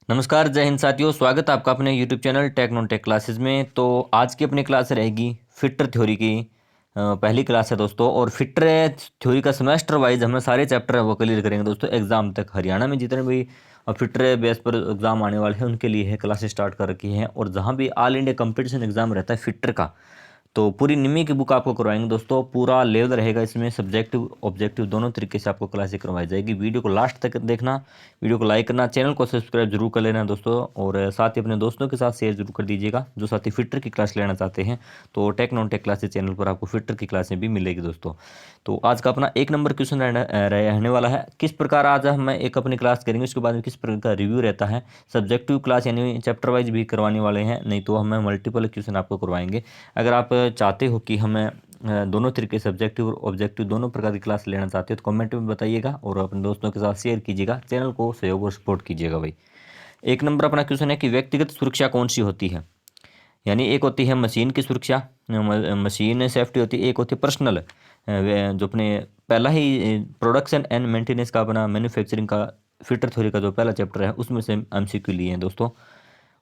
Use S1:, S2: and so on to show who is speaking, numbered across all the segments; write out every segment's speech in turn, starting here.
S1: नमस्कार, जय हिंद साथियों। स्वागत है आपका अपने YouTube channel tech non tech classes में। तो आज की अपनी क्लास रहेगी फिटर थ्योरी की पहली क्लास है दोस्तों। और फिटर थ्योरी का सेमेस्टर वाइज हम सारे चैप्टर है वो क्लियर करेंगे दोस्तों एग्जाम तक। हरियाणा में जितने भी फिटर बेस पर एग्जाम आने वाले हैं उनके लिए है क्लासेस स्टार्ट कर रखी हैं। और जहाँ भी ऑल इंडिया कंपटीशन एग्जाम रहता है फिटर का, तो पूरी निमी की बुक आपको करवाएंगे दोस्तों। पूरा लेवल रहेगा इसमें, सब्जेक्टिव ऑब्जेक्टिव दोनों तरीके से आपको क्लासेस करवाई जाएगी। वीडियो को लास्ट तक देखना, वीडियो को लाइक करना, चैनल को सब्सक्राइब जरूर कर लेना दोस्तों। और साथ ही अपने दोस्तों के साथ शेयर जरूर कर दीजिएगा जो साथी फिटर की क्लास लेना चाहते हैं। तो tech non tech classes channel पर आपको फिटर की क्लासें भी मिलेगी दोस्तों। तो आज का अपना एक नंबर क्वेश्चन रहने वाला है, किस प्रकार आज हम एक अपनी क्लास करेंगे उसके बाद में किस प्रकार का रिव्यू रहता है। सब्जेक्टिव क्लास यानी चैप्टर वाइज भी करवाने वाले हैं, नहीं तो हमें मल्टीपल क्वेश्चन आपको करवाएंगे। अगर आप चाहते हो कि हमें दोनों तरीके सब्जेक्टिव और ऑब्जेक्टिव दोनों प्रकार की क्लास लेना चाहते हो तो कमेंट में बताइएगा और अपने दोस्तों के साथ शेयर कीजिएगा। चैनल को सहयोग और सपोर्ट कीजिएगा भाई। एक नंबर अपना क्वेश्चन है कि व्यक्तिगत सुरक्षा कौन सी होती है। यानी एक होती है मशीन की सुरक्षा, मशीन सेफ्टी होती है। एक होती है पर्सनल, जो अपने पहला ही प्रोडक्शन एंड मेंटेनेंस का अपना मैन्युफैक्चरिंग का फिटर थ्योरी का जो पहला चैप्टर है उसमें से एमसीक्यू लिए हैं दोस्तों।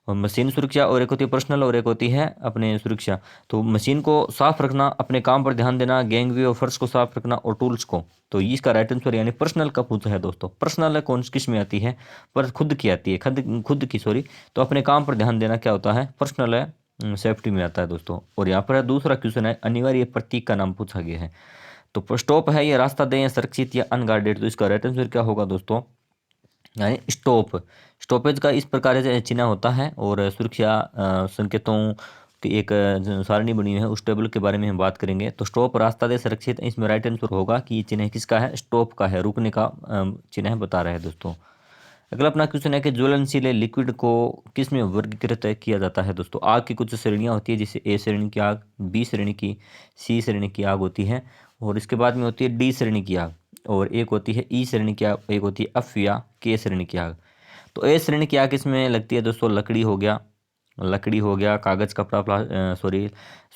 S1: और मशीन सुरक्षा और एक होती है पर्सनल और एक होती है अपने सुरक्षा। तो मशीन को साफ रखना, अपने काम पर ध्यान देना, गैंगवे और फर्श को साफ रखना और टूल्स को। तो ये इसका राइट आंसर यानी पर्सनल का पूछा है दोस्तों। पर्सनल कौन किस में आती है, पर खुद की आती है, खुद की सॉरी। तो अपने काम पर ध्यान देना क्या होता है, पर्सनल है, सेफ्टी में आता है दोस्तों। और यहाँ पर दूसरा क्वेश्चन है अनिवार्य प्रतीक का नाम पूछा गया है। तो स्टॉप है ये रास्ता दें या सुरक्षित या अनगार्डेड। तो इसका राइट आंसर क्या होगा दोस्तों, यानी स्टॉप। स्टॉपेज का इस प्रकार से चिन्ह होता है और सुरक्षा संकेतों की एक सारणी बनी हुई है, उस टेबल के बारे में हम बात करेंगे। तो स्टॉप रास्ता दे सुरक्षित, इसमें राइट आंसर होगा कि ये चिन्ह किसका है, स्टॉप का है, रुकने का चिन्ह बता रहा है दोस्तों। अगला अपना क्वेश्चन है कि ज्वलनशील लिक्विड को किस में वर्गीकृत किया जाता है दोस्तों। आग की कुछ श्रेणियां होती है, जैसे ए श्रेणी की आग, बी श्रेणी की, सी श्रेणी की आग होती है, और इसके बाद में होती है डी श्रेणी की आग, और एक होती है ई श्रेणी की आग, एक होती है एफ या के श्रेणी की आग। तो ए श्रेणी की आग इसमें लगती है दोस्तों, लकड़ी हो गया, लकड़ी हो गया, कागज कपड़ा सॉरी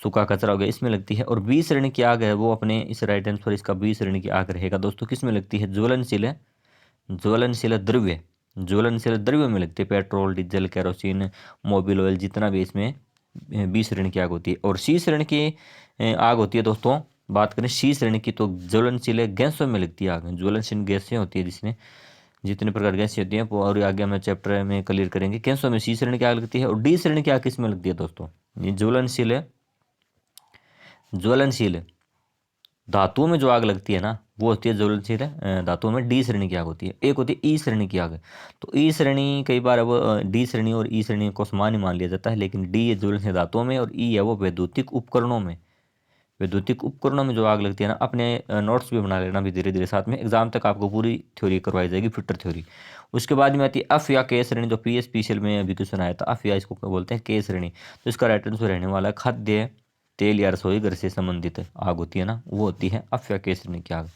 S1: सूखा कचरा हो गया, इसमें लगती है। और बी श्रेणी की आग है वो अपने इस राइट आंसर इसका बी श्रेणी की आग रहेगा दोस्तों। किस में लगती है, ज्वलनशील, ज्वलनशील द्रव्य, ज्वलनशील द्रव्य में लगती है। Petrol, diesel, kerosene, mobil oil, जितना भी इसमें 20 श्रेणी की आग होती है। और सी श्रेणी की आग होती है दोस्तों, बात करें सी श्रेणी की, तो ज्वलनशील गैसों में लगती है आग। ज्वलनशील गैसें होती है जिसमें जितने प्रकार गैसें होती हैं वो और आगे हम चैप्टर में क्लियर करेंगे। गैसों में सी श्रेणी की आग लगती है। और डी श्रेणी की आग किस में लगती है दोस्तों, ये ज्वलनशील, ज्वलनशील धातुओं में जो आग लगती है ना वो होती है ज्वलनशील धातुओं में डी श्रेणी की आग होती है। एक होती है ई श्रेणी की आग। तो ई श्रेणी कई बार वो डी श्रेणी और ई श्रेणी को समान ही मान लिया जाता है, लेकिन डी है ज्वलनशील धातुओं में और ई है वो वैद्युतिक उपकरणों में। वैद्युतिक उपकरणों में जो आग लगती है ना, अपने नोट्स भी बना लेना भी धीरे धीरे, साथ में एग्जाम तक आपको पूरी थ्योरी करवाई जाएगी फिटर थ्योरी। उसके बाद में आती है एफ या के श्रेणी, जो पीएसपीसीएल में अभी क्वेश्चन आया था। एफ या इसको बोलते हैं के श्रेणी। तो इसका राइट आंसर रहने वाला है खाद्य तेल या रसोई घर से संबंधित आग होती है ना, वो होती है एफ या के श्रेणी की आग।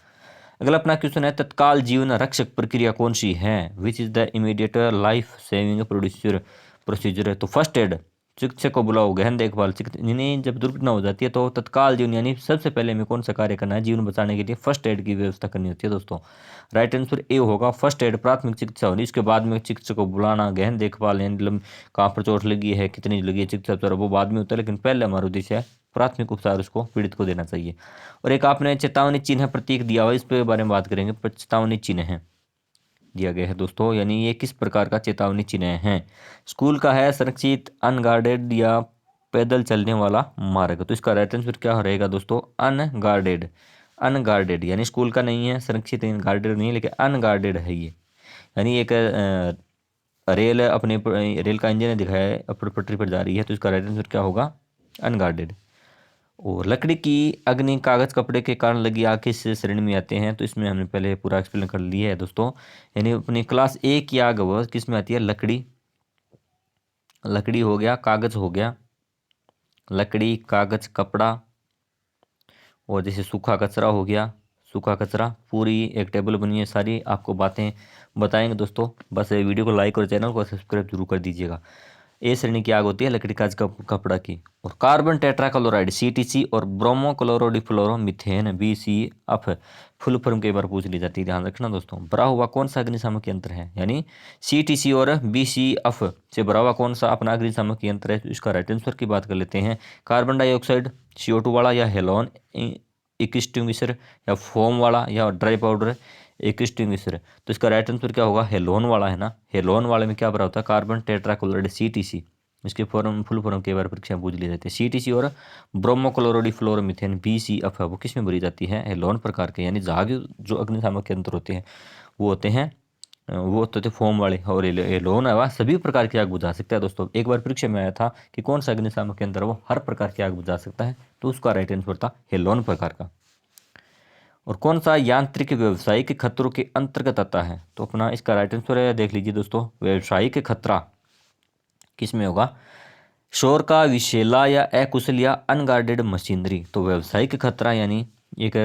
S1: अगला अपना क्वेश्चन है तत्काल जीवन रक्षक प्रक्रिया कौन सी है, which is the immediate life saving producer procedure है। तो फर्स्ट एड, चिकित्सक को बुलाओ, गहन देखभाल, यानी जब दुर्घटना हो जाती है तो तत्काल जीवन यानी सबसे पहले हमें कौन सा कार्य करना है, जीवन बचाने के लिए फर्स्ट एड की व्यवस्था करनी होती है दोस्तों। राइट आंसर ए होगा फर्स्ट एड, प्राथमिक चिकित्सा होनी। इसके बाद में चिकित्सक को बुलाना, गहन देखभाल यानी कहाँ पर चोट लगी है, कितनी लगी है, चिकित्सा उपचार वो बाद में होता है, लेकिन पहले हमारा उद्देश्य है प्राथमिक उपचार उसको पीड़ित को देना चाहिए। और एक आपने चेतावनी चिन्ह प्रतीक दिया हुआ, इस पे बारे में बात करेंगे। चेतावनी चिन्ह है दिया गया है दोस्तों, यानी ये किस प्रकार का चेतावनी चिन्ह है। स्कूल का है, सुरक्षित, अनगार्डेड या पैदल चलने वाला मार्ग। तो इसका राइट आंसर क्या रहेगा दोस्तों, अनगार्डेड। अनगार्डेड यानी स्कूल का नहीं है, सुरक्षित गार्डेड नहीं है, लेकिन अनगार्डेड है ये। यानी एक रेल अपने रेल का इंजन दिखाया है, अपनी पटरी पर जा रही है, तो इसका राइट आंसर क्या होगा, अनगार्डेड। और लकड़ी की अग्नि, कागज कपड़े के कारण लगी आग किस श्रेणी में आते हैं। तो इसमें हमने पहले पूरा एक्सप्लेन कर लिया है दोस्तों। यानी अपनी क्लास ए की आग वो किस में आती है, लकड़ी, लकड़ी हो गया, कागज हो गया, लकड़ी, कागज, कपड़ा, और जैसे सूखा कचरा हो गया, सूखा कचरा, पूरी एक टेबल बनी है, सारी आपको बातें बताएंगे दोस्तों। बस वीडियो को लाइक और चैनल को सब्सक्राइब जरूर कर दीजिएगा। ए श्रेणी की आग होती है लकड़ी कांच कपड़ा की। और कार्बन टेट्राक्लोराइड CTC और ब्रोमोक्लोरोडिफ्लोरोमीथेन BCF फुल फॉर्म कई बार पूछ ली जाती है, ध्यान रखना दोस्तों। भरा हुआ कौन सा अग्निशामक यंत्र है, यानी CTC और BCF से भरा हुआ कौन सा अपना अग्निशामक यंत्र है, इसका राइट आंसर की बात कर लेते हैं। कार्बन डाइऑक्साइड CO2 वाला, या हेलोन एक्सटिंग्विशर, या फोम वाला, या ड्राई पाउडर एक्सटिंग्विशर। तो इसका राइट आंसर क्या होगा, हेलोन वाला है ना। हेलोन वाले में क्या भरा होता है, कार्बन टेट्राक्लोराइड CTC। इसके फॉर्म फुल फॉर्म कई बार परीक्षा में पूछ ली जाती है। CTC और ब्रोमोक्लोरोडिफ्लोरोमीथेन BCF है वो किस में भरी जाती है, हेलोन प्रकार के, यानी जहां जो अग्निशामक यंत्र होते हैं वो होते हैं फोम वाले। और हेलोन है वह सभी प्रकार की आग बुझा सकता है दोस्तों। एक बार परीक्षा में आया था कि कौन सा अग्निशामक यंत्र वो हर प्रकार की आग बुझा सकता है, तो उसका राइट आंसर था हेलोन प्रकार का। और कौन सा यांत्रिक व्यवसायिक खतरों के अंतर्गत आता है, तो अपना इसका राइट आंसर है, देख लीजिए दोस्तों, व्यवसायिक खतरा किस में होगा, शोर का विषैला या अकुशल या अनगार्डेड मशीनरी। तो व्यवसायिक खतरा यानी एक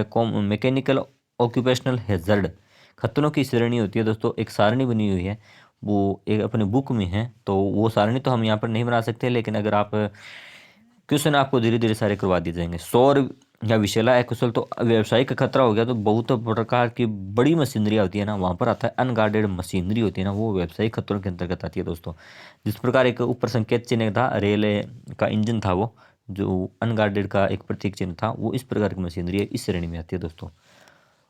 S1: मैकेनिकल ऑक्यूपेशनल हैजर्ड खतरों की श्रेणी होती है दोस्तों। एक सारणी बनी हुई है, वो एक अपने बुक में है, तो वो सारणी तो हम यहाँ पर नहीं बना सकते, लेकिन अगर आप क्वेश्चन आपको धीरे धीरे सारे करवा दिए जाएंगे। सौर या विषैला अकुशल तो व्यवसायिक खतरा हो गया। तो बहुत प्रकार की बड़ी मशीनरी होती है ना, वहाँ पर आता है अनगार्डेड मशीनरी होती है ना, वो व्यवसायिक खतरों के अंतर्गत आती है दोस्तों। जिस प्रकार एक ऊपर संकेत चिन्ह था, रेल का इंजन था, वो जो अनगार्डेड का एक प्रतीक चिन्ह था, वो इस प्रकार की मशीनरी है, इस श्रेणी में आती है दोस्तों।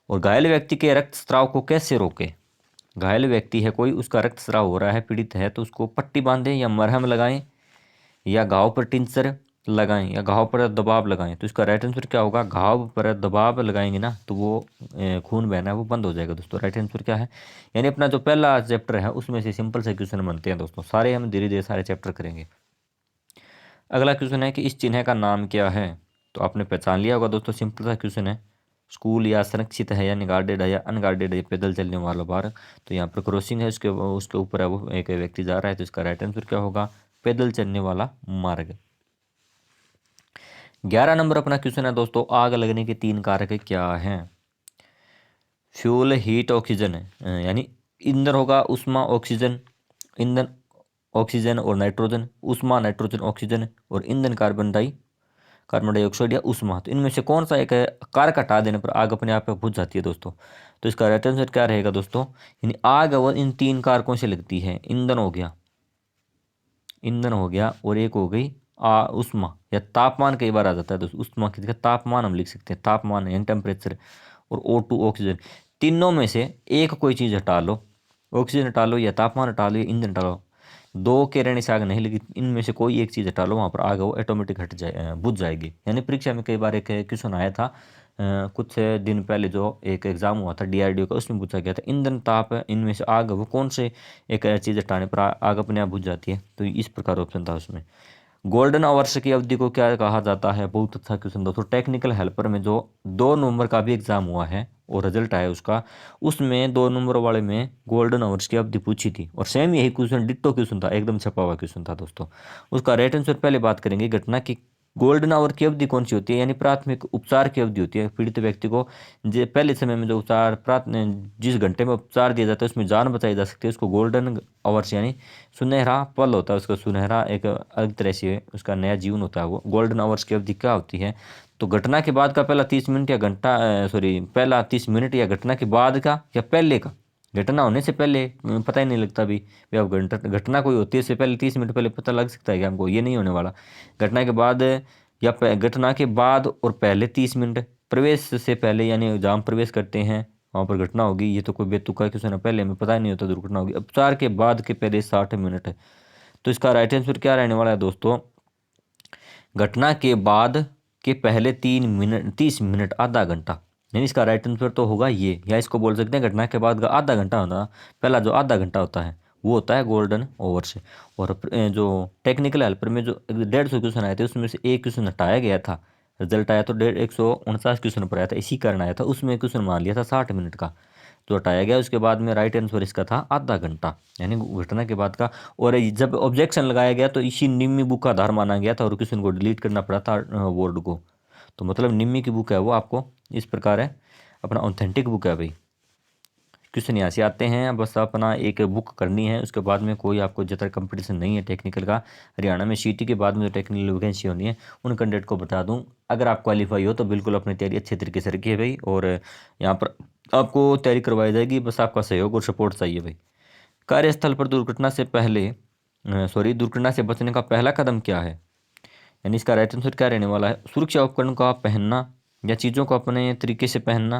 S1: और घायल व्यक्ति के रक्तस्राव को कैसे रोके, घायल व्यक्ति है कोई, उसका रक्तस्राव हो रहा है, पीड़ित है, तो उसको पट्टी बांधें या मरहम लगाएं, या घाव पर टिंचर लगाएं, या घाव पर दबाव लगाएं। तो इसका राइट आंसर क्या होगा, घाव पर दबाव लगाएंगे ना तो वो खून बहना है वो बंद हो जाएगा दोस्तों। राइट आंसर क्या है, यानी अपना जो पहला चैप्टर है उसमें से सिंपल से क्वेश्चन बनते हैं दोस्तों, सारे हम धीरे धीरे सारे चैप्टर करेंगे। अगला क्वेश्चन है कि इस चिन्ह का नाम क्या है, तो आपने पहचान लिया होगा दोस्तों, सिंपल सा क्वेश्चन है। स्कूल या संरक्षित है, यानी गार्डेड है, या अनगार्डेड है, पैदल चलने वाला मार्ग। तो यहाँ पर क्रॉसिंग है, उसके ऊपर है वो एक व्यक्ति जा रहा है, तो इसका राइट आंसर क्या होगा, पैदल चलने वाला मार्ग। 11 नंबर अपना क्वेश्चन है दोस्तों, आग लगने के 3 कारक क्या हैं। फ्यूल, हीट, ऑक्सीजन है, यानी ईंधन होगा, उष्मा, ऑक्सीजन, ईंधन ऑक्सीजन और नाइट्रोजन, उष्मा नाइट्रोजन ऑक्सीजन, और ईंधन कार्बन डाइऑक्साइड या उष्मा। तो इनमें से कौन सा एक कारक हटा देने पर आग अपने आप बुझ जाती है दोस्तों। तो इसका राइट आंसर क्या रहेगा दोस्तों, यानी आग वो इन 3 कारकों से लगती है। ईंधन हो गया और एक हो गई उष्मा या तापमान, कई बार आ जाता है दोस्तों। उष्मा की जगह तापमान हम लिख सकते हैं, तापमान यानी टेम्परेचर। और O2 ऑक्सीजन, तीनों में से एक कोई चीज़ हटा लो, ऑक्सीजन हटा लो, या तापमान हटा लो, या ईंधन हटा लो, दो के रहने से आग नहीं लगी, इनमें से कोई एक चीज़ हटा लो, वहाँ पर आग वो ऑटोमेटिक बुझ जाएगी। यानी परीक्षा में कई बार एक क्वेश्चन आया था कुछ दिन पहले, जो एक एग्जाम हुआ था DRDO का, उसमें पूछा गया था ईंधन ताप इनमें से आग वो कौन से एक चीज़ हटाने पर आग अपने आप बुझ जाती है। तो इस प्रकार ऑप्शन था उसमें। गोल्डन आवर्स की अवधि को क्या कहा जाता है, बहुत अच्छा क्वेश्चन दोस्तों। टेक्निकल हेल्पर में जो 2 नवंबर का भी एग्जाम हुआ है और रिजल्ट आया उसका, उसमें 2 नंबर वाले में गोल्डन आवर्स की अवधि पूछी थी, और सेम यही क्वेश्चन डिट्टो क्वेश्चन था, एकदम छपा हुआ क्वेश्चन था दोस्तों। उसका राइट आंसर पहले बात करेंगे, घटना की गोल्डन आवर की अवधि कौन सी होती है, यानी प्राथमिक उपचार की अवधि होती है। पीड़ित व्यक्ति को पहले समय में जो उपचार जिस घंटे में उपचार दिया जाता है उसमें जान बचाई जा सकती है, उसको गोल्डन आवर्स यानी सुनहरा पल होता है उसका, सुनहरा एक अलग तरह से उसका नया जीवन होता है। वो गोल्डन आवर्स की अवधि क्या होती है, तो घटना के बाद का पहला 30 मिनट या पहला 30 मिनट, या घटना के बाद का या पहले का। घटना होने से पहले पता ही नहीं लगता भी अब घटना कोई होती है इससे पहले 30 मिनट पहले पता लग सकता है कि हमको, ये नहीं होने वाला। घटना के बाद या घटना के बाद और पहले 30 मिनट, प्रवेश से पहले यानी जहाँ हम प्रवेश करते हैं वहाँ पर घटना होगी, ये तो कोई बेतुका क्वेश्चन है, पहले हमें पता ही नहीं होता दुर्घटना होगी। उपचार के बाद के पहले 60 मिनट है। तो इसका राइट आंसर क्या रहने वाला है दोस्तों, घटना के बाद के पहले 30 मिनट, आधा घंटा। यानी इसका राइट आंसर तो होगा ये, या इसको बोल सकते हैं घटना के बाद का आधा घंटा होना, पहला जो आधा घंटा होता है वो होता है गोल्डन आवर से। और जो टेक्निकल हेल्पर में जो 150 क्वेश्चन आए थे उसमें से एक क्वेश्चन हटाया गया था, रिजल्ट आया तो 149 क्वेश्चन पर आया था, इसी कारण आया था। उसमें क्वेश्चन मान लिया था 60 मिनट का, जो हटाया गया। उसके बाद में राइट आंसर इसका था आधा घंटा, यानी घटना के बाद का। और जब ऑब्जेक्शन लगाया गया तो इसी निम्मी बुक का आधार माना गया था और क्वेश्चन को डिलीट करना पड़ा था बोर्ड को। तो मतलब निम्मी की बुक है वो आपको इस प्रकार है, अपना ऑथेंटिक बुक है भाई। क्वेश्चन यहाँ से आते हैं। बस अपना एक बुक करनी है, उसके बाद में कोई आपको ज़्यादा कंपटीशन नहीं है टेक्निकल का। हरियाणा में सीटी के बाद में जो टेक्निकल वैकेंसी होनी है उन कैंडिडेट को बता दूं, अगर आप क्वालिफाई हो तो बिल्कुल अपनी तैयारी अच्छे तरीके से रखिए भाई। और यहाँ पर आपको तैयारी करवाई जाएगी, बस आपका सहयोग और सपोर्ट चाहिए भाई। कार्यस्थल पर दुर्घटना से पहले दुर्घटना से बचने का पहला कदम क्या है? यानी इसका राइट आंसर क्या रहने वाला है? सुरक्षा उपकरण का पहनना, या चीज़ों को अपने तरीके से पहनना,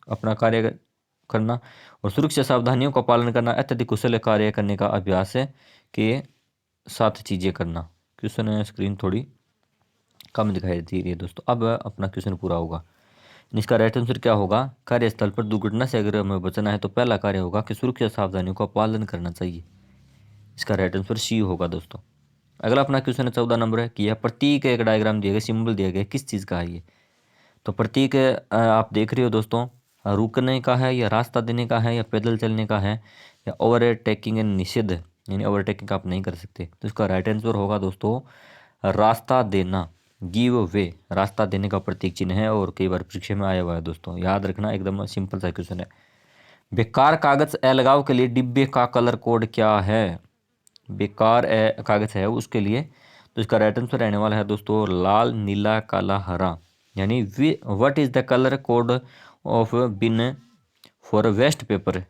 S1: अपना कार्य करना, और सुरक्षा सावधानियों का पालन करना, अत्यधिक कुशल कार्य करने का अभ्यास है के साथ चीज़ें करना। क्वेश्चन स्क्रीन थोड़ी कम दिखाई दे रही है दोस्तों। अब अपना क्वेश्चन पूरा होगा। इसका राइट आंसर क्या होगा? कार्यस्थल पर दुर्घटना से अगर हमें बचना है तो पहला कार्य होगा कि सुरक्षा सावधानियों का पालन करना चाहिए। इसका राइट आंसर सी होगा दोस्तों। अगला अपना क्वेश्चन 14 नंबर है कि यह प्रतीक एक डायग्राम दिया गया, सिंबल दिया गया, किस चीज़ का है ये? तो प्रतीक आप देख रहे हो दोस्तों, रुकने का है, या रास्ता देने का है, या पैदल चलने का है, या ओवरटेकिंग एंड निषेध, यानी ओवरटेकिंग आप नहीं कर सकते। तो इसका राइट आंसर होगा दोस्तों रास्ता देना, गिव वे, रास्ता देने का प्रतीक चिन्ह है, और कई बार परीक्षा में आया हुआ है दोस्तों, याद रखना, एकदम सिंपल सा क्वेश्चन है। बेकार कागज अलगाव के लिए डिब्बे का कलर कोड क्या है? बेकार कागज है उसके लिए, तो इसका राइट आंसर रहने वाला है दोस्तों लाल, नीला, काला, हरा। यानी what is the colour code of bin for waste paper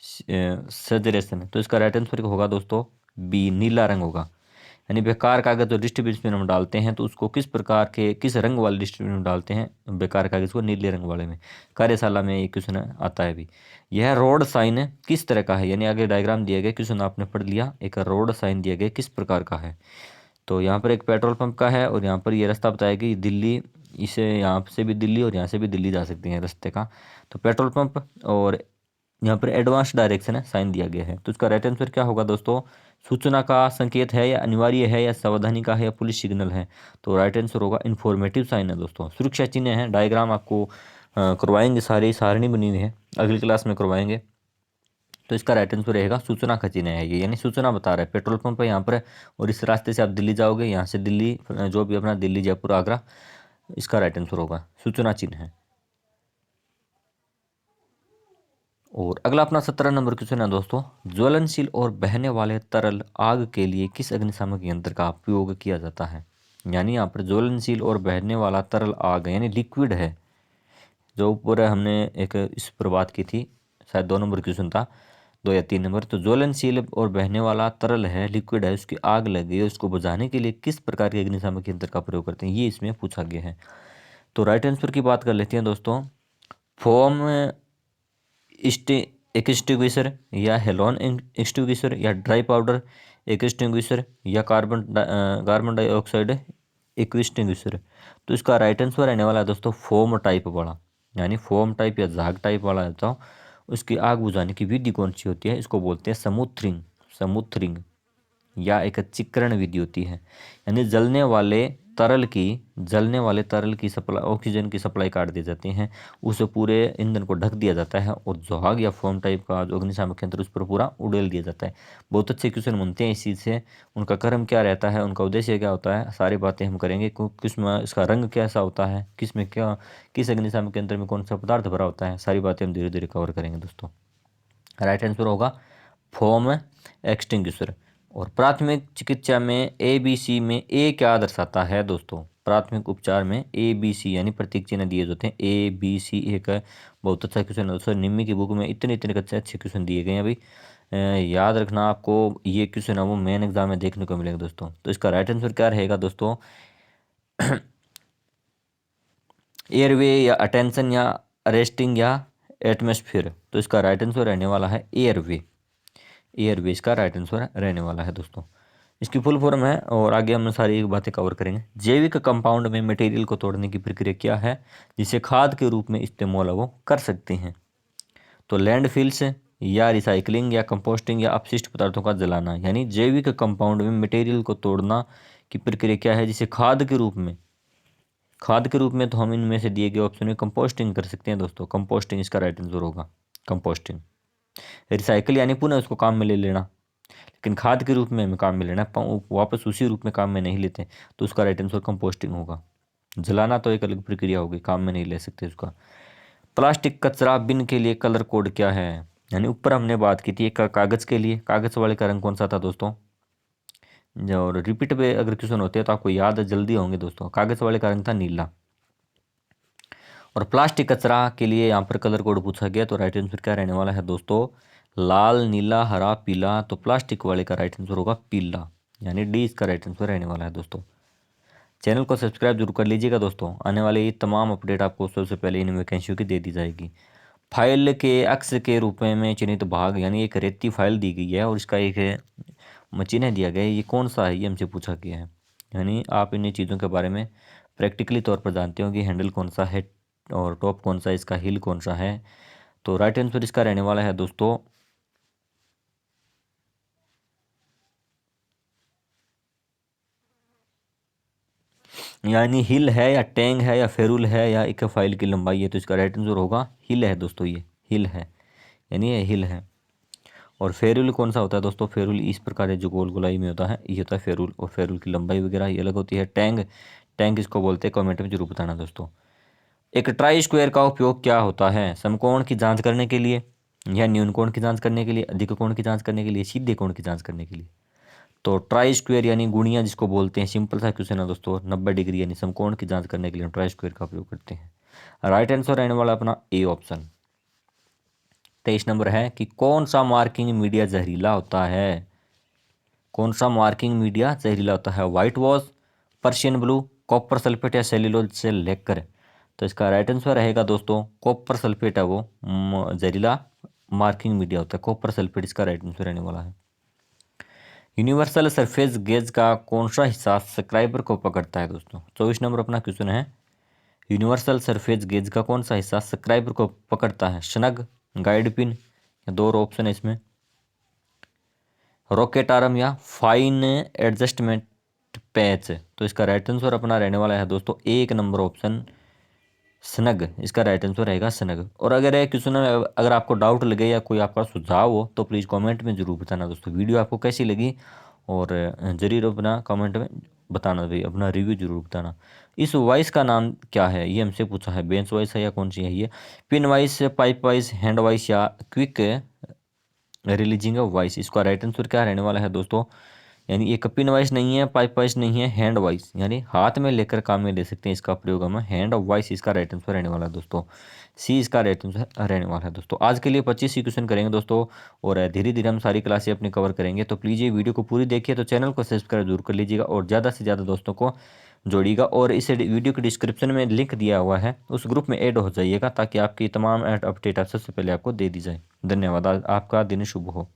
S1: segregation? तो इसका राइट आंसर होगा दोस्तों बी, नीला रंग होगा। यानी बेकार कागज जो डिस्ट्रीब्यूशन में हम डालते हैं तो उसको किस प्रकार के, किस रंग वाले डिस्ट्रीब्यूशन में डालते हैं? बेकार कागज को नीले रंग वाले में। कार्यशाला में ये क्वेश्चन आता है भी। यह रोड साइन किस तरह का है? यानी आगे डायग्राम दिया गया, क्वेश्चन आपने पढ़ लिया, एक रोड साइन दिया गया किस प्रकार का है? तो यहाँ पर एक पेट्रोल पंप का है, और यहाँ पर ये रास्ता बताया कि दिल्ली, इसे यहाँ से भी दिल्ली और यहाँ से भी दिल्ली जा सकते हैं रास्ते का। तो पेट्रोल पंप, और यहाँ पर एडवांस डायरेक्शन है साइन दिया गया है। तो इसका राइट आंसर क्या होगा दोस्तों? सूचना का संकेत है, या अनिवार्य है, या सावधानी का है, या पुलिस सिग्नल है? तो राइट आंसर होगा इन्फॉर्मेटिव साइन है दोस्तों। सुरक्षा चिन्ह है, डायग्राम आपको करवाएंगे, सारी सारणी बनी हुई है, अगली क्लास में करवाएंगे। तो इसका राइट आंसर रहेगा सूचना का चिन्ह है ये, यानी सूचना बता रहा है पेट्रोल पंप है यहाँ पर, और इस रास्ते से आप दिल्ली जाओगे, यहाँ से दिल्ली जो भी अपना दिल्ली, जयपुर, आगरा, इसका राइट आंसर होगा सूचना चिन्ह है। और अगला अपना 17 नंबर क्वेश्चन है दोस्तों, ज्वलनशील और बहने वाले तरल आग के लिए किस अग्निशामक यंत्र का उपयोग किया जाता है? यानी यहाँ पर ज्वलनशील और बहने वाला तरल आग यानी लिक्विड है, जो ऊपर हमने एक इस पर बात की थी, शायद 2 नंबर क्वेश्चन था, 2 या 3 नंबर। तो ज्वलनशील और बहने वाला तरल है, लिक्विड है, उसकी आग लगी है, उसको बुझाने के लिए किस प्रकार के अग्निशामक यंत्र का प्रयोग करते हैं, ये इसमें पूछा गया है। तो राइट आंसर की बात कर लेते हैं दोस्तों। फोम एक्सटिंग्विशर, या हेलोन एक्सटिंग्विशर, या ड्राई पाउडर एक्सटिंग्विशर, या कार्बन डाइऑक्साइड एक्सटिंग्विशर। तो इसका राइट आंसर रहने वाला है दोस्तों फोम टाइप वाला, यानी फोम टाइप या झाग टाइप वाला है। तो उसकी आग बुझाने की विधि कौन सी होती है? इसको बोलते हैं समूथरिंग, समूथरिंग, या एक चिक्करण विधि होती है। यानी जलने वाले तरल की सप्लाई, ऑक्सीजन की सप्लाई काट दी जाती है, उस पूरे ईंधन को ढक दिया जाता है, और झाग या फोम टाइप का जो अग्निशामक यंत्र उस पर पूरा उड़ेल दिया जाता है। बहुत अच्छे क्वेश्चन बनते हैं इस चीज़ से। उनका कर्म क्या रहता है, उनका उद्देश्य क्या होता है, सारी बातें हम करेंगे। किसमें इसका रंग कैसा होता है, किसमें क्या, किस अग्निशामक यंत्र में कौन सा पदार्थ भरा होता है, सारी बातें हम धीरे धीरे कवर करेंगे दोस्तों। राइट आंसर होगा फोम एक्सटिंग्विशर। और प्राथमिक चिकित्सा में ABC में ए क्या दर्शाता है दोस्तों? प्राथमिक उपचार में ABC यानी प्रतीक चिन्ह दिए जाते हैं, ABC एक बहुत अच्छा क्वेश्चन है दोस्तों। निम्मी की बुक में इतने इतने अच्छे क्वेश्चन दिए गए हैं अभी, याद रखना आपको, ये क्वेश्चन है वो मेन एग्जाम में देखने को मिलेगा दोस्तों। तो इसका राइट आंसर क्या रहेगा दोस्तों? एयरवे, या अटेंशन, या अरेस्टिंग, या एटमॉस्फेयर। तो इसका राइट आंसर रहने वाला है एयरवे, एयरवे इसका राइट आंसर रहने वाला है दोस्तों। इसकी फुल फॉर्म है, और आगे हम सारी बातें कवर करेंगे। जैविक कंपाउंड में मटेरियल को तोड़ने की प्रक्रिया क्या है जिसे खाद के रूप में इस्तेमाल वो कर सकते हैं? तो लैंडफिल्स, या रिसाइकलिंग, या कंपोस्टिंग, या अपशिष्ट पदार्थों का जलाना। यानी जैविक कंपाउंड में मटेरियल को तोड़ना की प्रक्रिया क्या है जिसे खाद के रूप में, खाद के रूप में तो हम इनमें से दिए गए ऑप्शन में कंपोस्टिंग कर सकते हैं दोस्तों। कंपोस्टिंग इसका राइट आंसर होगा, कंपोस्टिंग। रिसाइकल यानी पुनः उसको काम में ले लेना, लेकिन खाद के रूप में हमें काम में लेना, वापस उसी रूप में काम में नहीं लेते, तो उसका राइट आंसर कंपोस्टिंग होगा। जलाना तो एक अलग प्रक्रिया होगी, काम में नहीं ले सकते उसका। प्लास्टिक कचरा बिन के लिए कलर कोड क्या है? यानी ऊपर हमने बात की थी एक कागज़ के लिए, कागज़ वाले का रंग कौन सा था दोस्तों? और रिपीट पे अगर क्वेश्चन होते हैं तो आपको याद जल्दी होंगे दोस्तों। कागज़ वाले का रंग था नीला। और प्लास्टिक कचरा के लिए यहाँ पर कलर कोड पूछा गया, तो राइट आंसर क्या रहने वाला है दोस्तों? लाल, नीला, हरा, पीला। तो प्लास्टिक वाले का राइट आंसर होगा पीला, यानी डी इसका राइट आंसर रहने वाला है दोस्तों। चैनल को सब्सक्राइब जरूर कर लीजिएगा दोस्तों, आने वाले ये तमाम अपडेट आपको सबसे पहले इन वैकेंसियों की दे दी जाएगी। फाइल के अक्स के रूप में चिन्हित भाग, यानी एक रेती फाइल दी गई है और इसका एक चिन्ह दिया गया है, ये कौन सा है, ये हमसे पूछा गया है। यानी आप इन चीज़ों के बारे में प्रैक्टिकली तौर पर जानते हो कि हैंडल कौन सा है और टॉप कौन सा है, इसका हिल कौन सा है। तो राइट आंसर इसका रहने वाला है दोस्तों यानी हिल है या टैंग है या फेरुल है या एक फाइल की लंबाई है, तो इसका राइट आंसर होगा हिल है दोस्तों, ये हिल है, यानी ये हिल है। और फेरुल कौन सा होता है दोस्तों? फेरुल इस प्रकार जो गोल गोलाई में होता है, ये होता है फेरुल, और फेरुल की लंबाई वगैरह ये अलग होती है। टैंग, टैंग इसको बोलते हैं, कमेंट में जरूर बताना दोस्तों। एक ट्राई स्क्वायर का उपयोग क्या होता है? समकोण की जांच करने के लिए, या न्यून कोण की जांच करने के लिए, अधिक कोण की जांच करने के लिए, सीधे कोण की जांच करने के लिए। तो ट्राई स्क्वायर यानी गुणिया जिसको बोलते हैं, सिंपल सा क्वेश्चन है दोस्तों, 90 डिग्री यानी समकोण की जांच करने के लिए ट्राई स्क्वायर का उपयोग करते हैं। राइट आंसर रहने वाला अपना ए ऑप्शन। 23 नंबर है कि कौन सा मार्किंग मीडिया जहरीला होता है? कौन सा मार्किंग मीडिया जहरीला होता है? White wash, Persian blue, copper sulphate या सेल्यूलोज से लेकर। तो इसका राइट आंसर रहेगा दोस्तों कॉपर सल्फेट है, वो जहरीला मार्किंग मीडिया होता है, कॉपर सल्फेट इसका राइट आंसर रहने वाला है। यूनिवर्सल सरफेस गेज का कौन सा हिस्सा सब्सक्राइबर को पकड़ता है दोस्तों? 24 नंबर अपना क्वेश्चन है, यूनिवर्सल सरफेस गेज का कौन सा हिस्सा सब्सक्राइबर को पकड़ता है? स्नग, गाइड पिन, या दो और ऑप्शन है इसमें, रॉकेट आर्म या फाइन एडजस्टमेंट पैच। तो इसका राइट आंसर अपना रहने वाला है दोस्तों एक नंबर ऑप्शन, स्नग, इसका राइट आंसर रहेगा स्नग। और अगर ये क्वेश्चन में अगर आपको डाउट लगे या कोई आपका सुझाव हो तो प्लीज़ कमेंट में ज़रूर बताना दोस्तों। वीडियो आपको कैसी लगी और ज़रूर अपना कमेंट में बताना भाई, अपना रिव्यू जरूर बताना। इस वॉइस का नाम क्या है, ये हमसे पूछा है, बेंच वॉइस है या कौन सी है ये? Pin voice, pipe voice, hand voice या क्विक रिलीजिंग वॉइस। इसका राइट आंसर क्या रहने वाला है दोस्तों? यानी ये पिन वॉइस नहीं है, पाइप वॉइस नहीं है, हैंड वॉइस, यानी हाथ में लेकर काम में ले सकते हैं, इसका प्रयोग हम हैंड वॉइस, इसका राइट आंसर रहने वाला है दोस्तों सी, इसका राइट आंसर रहने वाला है दोस्तों। आज के लिए 25 ही क्वेश्चन करेंगे दोस्तों, और धीरे धीरे हम सारी क्लासें अपनी कवर करेंगे। तो प्लीज़ ये वीडियो को पूरी देखिए, तो चैनल को सब्सक्राइब जरूर कर लीजिएगा और ज़्यादा से ज़्यादा दोस्तों को जोड़िएगा। और इस वीडियो के डिस्क्रिप्शन में लिंक दिया हुआ है, उस ग्रुप में ऐड हो जाइएगा ताकि आपकी तमाम अपडेट सबसे पहले आपको दे दी जाए। धन्यवाद, आपका दिन शुभ हो।